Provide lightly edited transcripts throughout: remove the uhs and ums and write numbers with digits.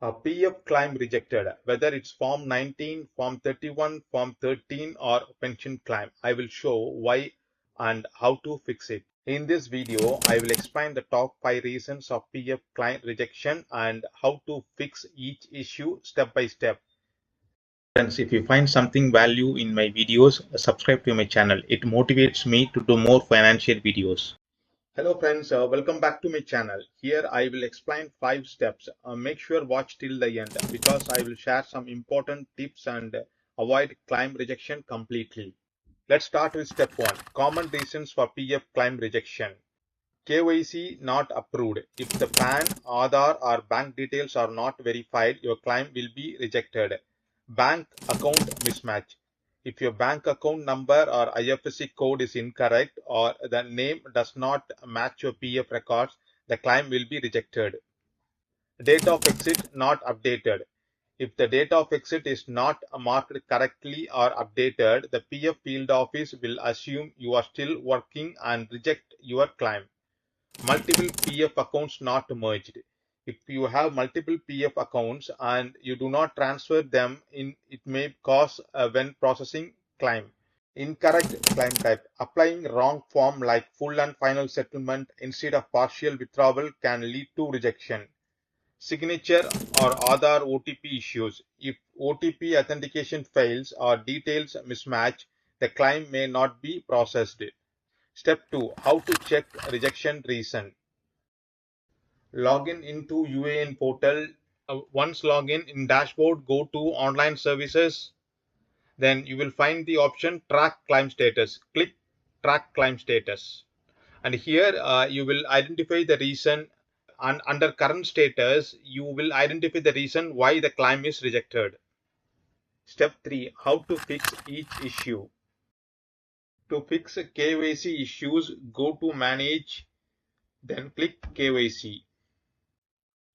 A PF claim rejected, whether it's Form 19, Form 31, Form 13 or pension claim. I will show why and how to fix it. In this video, I will explain the top 5 reasons of PF claim rejection and how to fix each issue step by step. Friends, if you find something value in my videos, subscribe to my channel. It motivates me to do more financial videos. Hello friends, welcome back to my channel. Here I will explain 5 steps. Make sure watch till the end because I will share some important tips and avoid claim rejection completely. Let's start with step 1. Common reasons for PF claim rejection. KYC not approved. If the PAN, Aadhaar or bank details are not verified, your claim will be rejected. Bank account mismatch. If your bank account number or IFSC code is incorrect or the name does not match your PF records, the claim will be rejected. Date of exit not updated. If the date of exit is not marked correctly or updated, the PF field office will assume you are still working and reject your claim. Multiple PF accounts not merged. If you have multiple PF accounts and you do not transfer them in, it may cause when processing claim. Incorrect claim type. Applying wrong form like full and final settlement instead of partial withdrawal can lead to rejection. Signature or Aadhaar OTP issues. If OTP authentication fails or details mismatch, the claim may not be processed. Step 2. How to check rejection reason. Login into UAN portal. Once login in dashboard, go to online services. Then you will find the option track claim status. Click track claim status. And here you will identify the reason, and under current status, you will identify the reason why the claim is rejected. Step 3. How to fix each issue. To fix KYC issues, go to manage, then click KYC.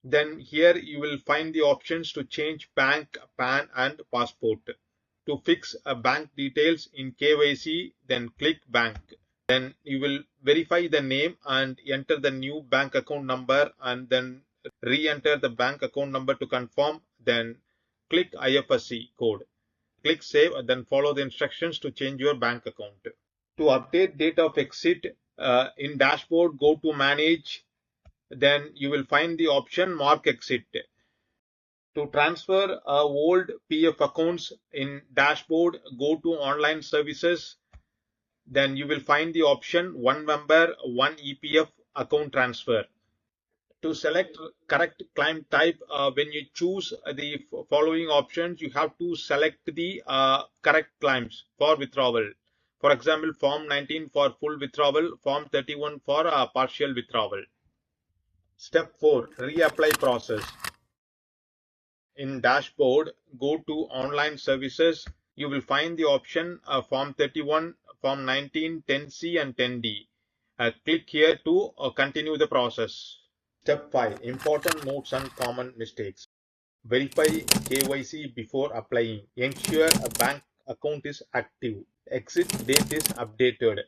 Then here you will find the options to change bank, PAN and passport. To fix a bank details in KYC, then click bank. Then you will verify the name and enter the new bank account number and then re-enter the bank account number to confirm. Then click IFSC code. Click save and then follow the instructions to change your bank account. To update date of exit in dashboard, go to manage. Then you will find the option mark exit. To transfer old PF accounts in dashboard, go to online services. Then you will find the option one member, one EPF account transfer. To select correct claim type, when you choose the following options, you have to select the correct claims for withdrawal. For example, Form 19 for full withdrawal, Form 31 for partial withdrawal. Step 4. Reapply process. In dashboard, go to online services. You will find the option Form 31, Form 19, 10C and 10D. Click here to continue the process. Step 5. Important notes and common mistakes. Verify KYC before applying. Ensure a bank account is active. Exit date is updated.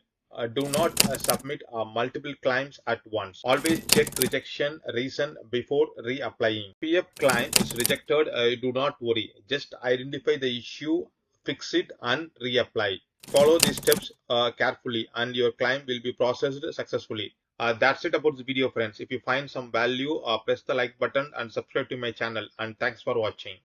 Do not submit multiple claims at once. Always check rejection reason before reapplying. PF claim is rejected, do not worry. Just identify the issue, fix it and reapply. Follow these steps carefully and your claim will be processed successfully. That's it about this video, friends. If you find some value, press the like button and subscribe to my channel. And thanks for watching.